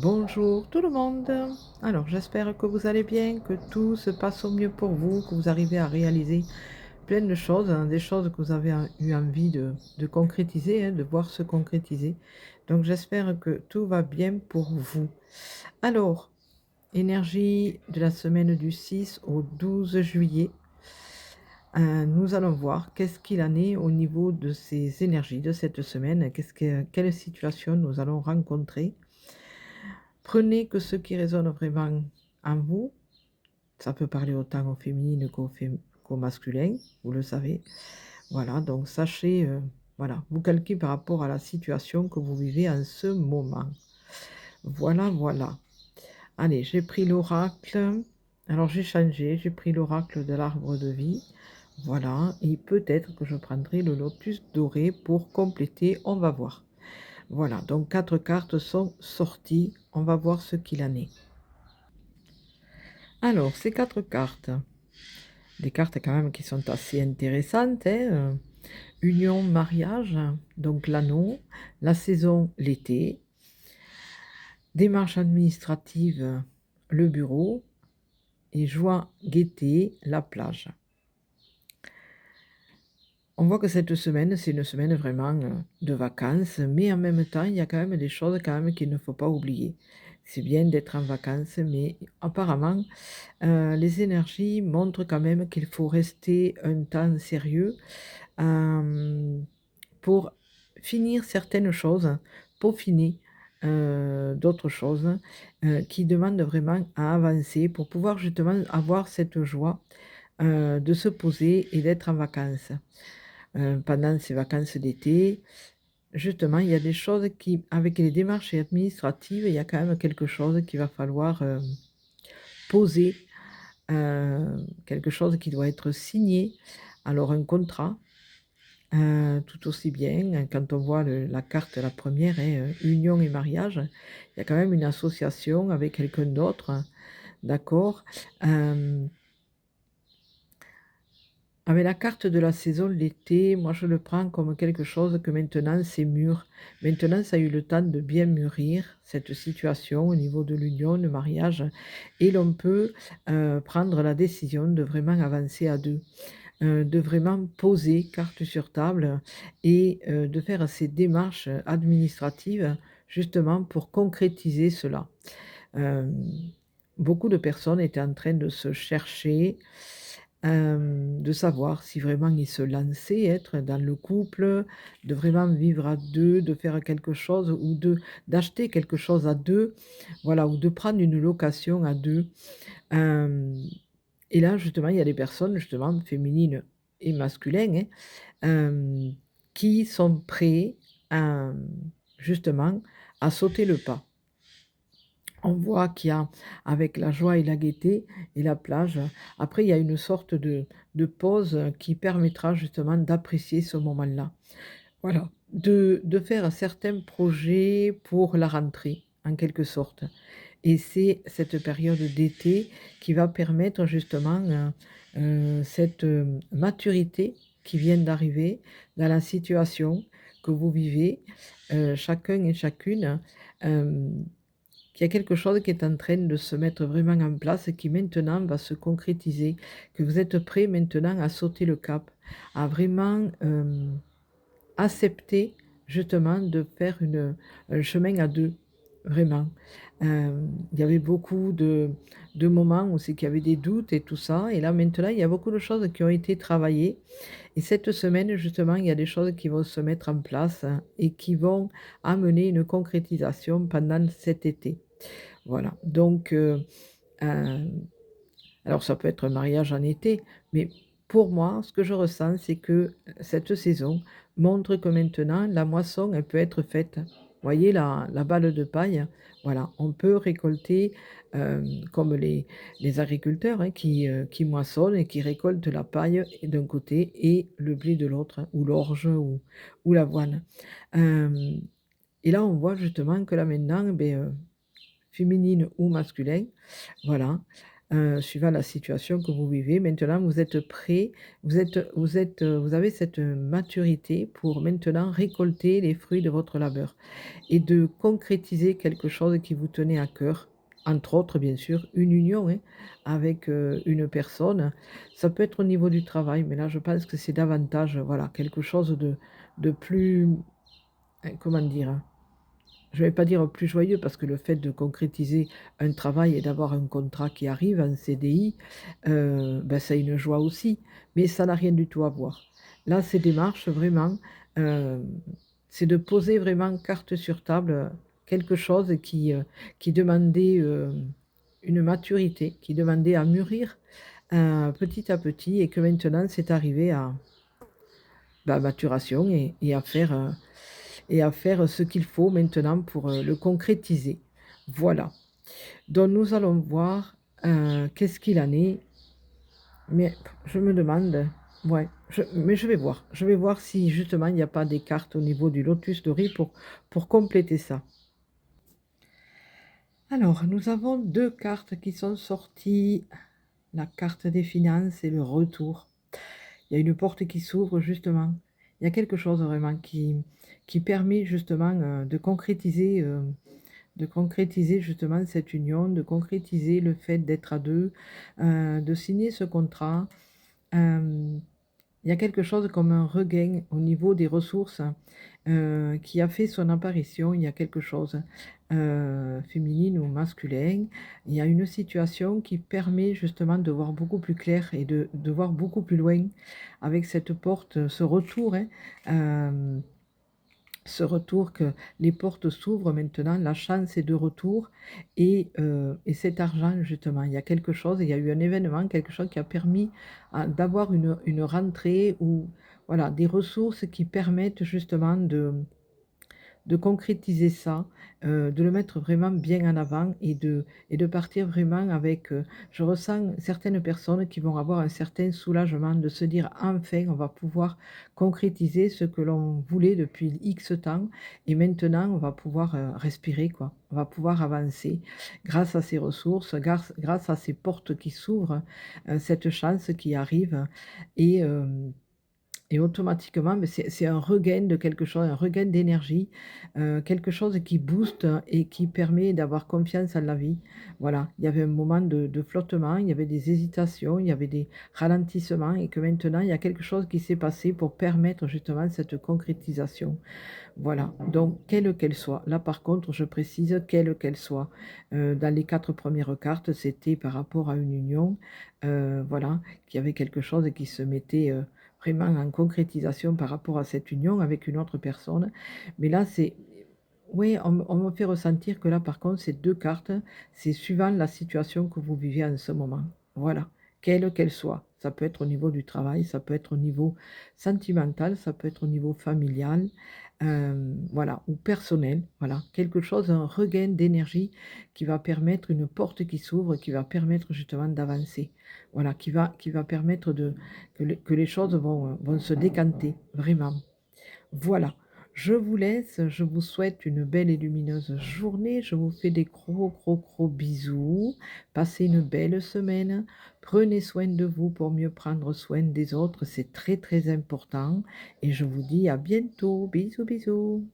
Bonjour tout le monde. Alors j'espère que vous allez bien, que tout se passe au mieux pour vous, que vous arrivez à réaliser plein de choses, hein, des choses que vous avez eu envie de concrétiser, hein, de voir se concrétiser. Donc j'espère que tout va bien pour vous. Alors, énergie de la semaine du 6 au 12 juillet. Nous allons voir qu'est-ce qu'il en est au niveau de ces énergies de cette semaine, quelle situation nous allons rencontrer. Prenez que ce qui résonne vraiment en vous. Ça peut parler autant au féminin qu'au masculin, vous le savez. Voilà, donc sachez, voilà, vous calquez par rapport à la situation que vous vivez en ce moment. Voilà, voilà. Allez, j'ai pris l'oracle. Alors j'ai changé, j'ai pris l'oracle de l'arbre de vie. Voilà, et peut-être que je prendrai le lotus doré pour compléter, on va voir. Voilà, donc 4 cartes sont sorties, on va voir ce qu'il en est. Alors, ces 4 cartes, des cartes quand même qui sont assez intéressantes, hein, union, mariage, donc l'anneau, la saison, l'été, démarche administrative, le bureau, et joie, gaieté, la plage. On voit que cette semaine, c'est une semaine vraiment de vacances, mais en même temps, il y a quand même des choses quand même qu'il ne faut pas oublier. C'est bien d'être en vacances, mais apparemment, les énergies montrent quand même qu'il faut rester un temps sérieux, hem, pour finir certaines choses, peaufiner, d'autres choses, qui demandent vraiment à avancer pour pouvoir justement avoir cette joie, de se poser et d'être en vacances. Pendant ces vacances d'été, justement, il y a des choses qui avec les démarches administratives, il y a quand même quelque chose qu'il va falloir, poser, quelque chose qui doit être signé. Alors un contrat, tout aussi bien, quand on voit la carte, la première re union et mariage, il y a quand même une association avec quelqu'un d'autre, d'accord? Hem Avec la carte de la saison, l'été, moi je le prends comme quelque chose que maintenant c'est mûr. Maintenant, ça a eu le temps de bien mûrir, cette situation au niveau de l'union, le mariage, et l'on peut, prendre la décision de vraiment avancer à 2, de vraiment poser carte sur table et de faire ces démarches administratives justement pour concrétiser cela. Hem, Beaucoup de personnes étaient en train de se chercher, de savoir si vraiment ils se lançaient, être dans le couple, de vraiment vivre à 2, de faire quelque chose ou d'acheter quelque chose à 2, voilà, ou de prendre une location à 2. Hem Et là, justement, il y a des personnes, justement, féminines et masculines, hein, qui sont prêts à, justement, à sauter le pas. On voit qu'il y a avec la joie et la gaieté et la plage, après il y a une sorte de pause qui permettra justement d'apprécier ce moment-là. Voilà, de faire certains projets pour la rentrée, en quelque sorte, et c'est cette période d'été qui va permettre justement, cette, maturité qui vient d'arriver dans la situation que vous vivez, chacun et chacune, hem qu'il y a quelque chose qui est en train de se mettre vraiment en place et qui maintenant va se concrétiser, que vous êtes prêts maintenant à sauter le cap, à vraiment, accepter justement de faire un chemin à 2 vraiment. Il y avait beaucoup de moments où c'est qu'il y avait des doutes et tout ça, et là maintenant il y a beaucoup de choses qui ont été travaillées, et cette semaine justement il y a des choses qui vont se mettre en place, hein, et qui vont amener une concrétisation pendant cet été. Voilà, donc hem, alors ça peut être un mariage en été, mais pour moi, ce que je ressens, c'est que, cette saison montre que maintenant la moisson, elle peut être faite. Vous voyez la balle de paille? Voilà, on peut récolter, comme les agriculteurs, hein, qui moissonnent et qui récoltent la paille et d'un côté et le blé de l'autre, hein, ou l'orge ou l'avoine. Hem Et là, on voit justement que là maintenant, beh, féminine ou masculin, voilà. suivant la situation que vous vivez. Maintenant, vous êtes prêt, vous avez cette maturité pour maintenant récolter les fruits de votre labeur et de concrétiser quelque chose qui vous tenait à cœur. Entre autres, bien sûr, une union, hein, avec, une personne. Ça peut être au niveau du travail, mais là, je pense que c'est davantage, voilà, quelque chose de plus, comment dire? Je ne vais pas dire plus joyeux parce que le fait de concrétiser un travail et d'avoir un contrat qui arrive, un CDI, bah, ça a une joie aussi, mais ça n'a rien du tout à voir. Là, ces démarches vraiment, hem, c'est de poser vraiment carte sur table, quelque chose qui demandait, une maturité, qui demandait à mûrir, petit à petit et que maintenant c'est arrivé à, bah, maturation et à faire ce qu'il faut maintenant pour, le concrétiser. Voilà. Donc nous allons voir, qu'est-ce qu'il en est, mais je me demande, ouais, mais je vais voir. Je vais voir si justement il n'y a pas des cartes au niveau du lotus doré pour compléter ça. Alors, nous avons 2 cartes qui sont sorties, la carte des finances et le retour. Il y a une porte qui s'ouvre justement. Il y a quelque chose vraiment qui permet justement, de concrétiser justement cette union, de concrétiser le fait d'être à 2, de signer ce contrat. Hem, il y a quelque chose comme un regain au niveau des ressources, qui a fait son apparition. Il y a quelque chose, féminine ou masculin. Il y a une situation qui permet justement de voir beaucoup plus clair et de voir beaucoup plus loin avec cette porte, ce retour, hein, hem ce retour que les portes s'ouvrent maintenant, la chance est de retour et cet argent justement, il y a quelque chose, il y a eu un événement, quelque chose qui a permis d'avoir une rentrée ou voilà, des ressources qui permettent justement de concrétiser ça, de le mettre vraiment bien en avant et de partir vraiment avec, je ressens certaines personnes qui vont avoir un certain soulagement de se dire: «Enfin, on va pouvoir concrétiser ce que l'on voulait depuis X temps et maintenant on va pouvoir, respirer quoi. On va pouvoir avancer grâce à ces ressources, grâce à ces portes qui s'ouvrent, cette chance qui arrive et hem et automatiquement, beh, c'est un regain de quelque chose, un regain d'énergie, quelque chose qui booste et qui permet d'avoir confiance en la vie. Voilà, il y avait un moment de flottement, il y avait des hésitations, il y avait des ralentissements et que maintenant, il y a quelque chose qui s'est passé pour permettre justement cette concrétisation. Voilà, donc quelle qu'elle soit. Là, par contre, je précise, quelle qu'elle soit. Dans les 4 premières cartes, c'était par rapport à une union, voilà, qu'il y avait quelque chose qui se mettait, vraiment en concrétisation par rapport à cette union avec une autre personne. Mais là, c'est oui, on me fait ressentir que là, par contre, ces 2 cartes, c'est suivant la situation que vous vivez en ce moment. Voilà, quelle qu'elle soit. Ça peut être au niveau du travail, ça peut être au niveau sentimental, ça peut être au niveau familial, voilà, ou personnel, voilà. Quelque chose, un regain d'énergie qui va permettre une porte qui s'ouvre, qui va permettre justement d'avancer. Voilà, qui va permettre que les choses vont se décanter, vraiment. Voilà, je vous laisse, je vous souhaite une belle et lumineuse journée, je vous fais des gros, gros, gros bisous. Passez une belle semaine, prenez soin de vous pour mieux prendre soin des autres, c'est très, très important et je vous dis à bientôt. Bisous, bisous.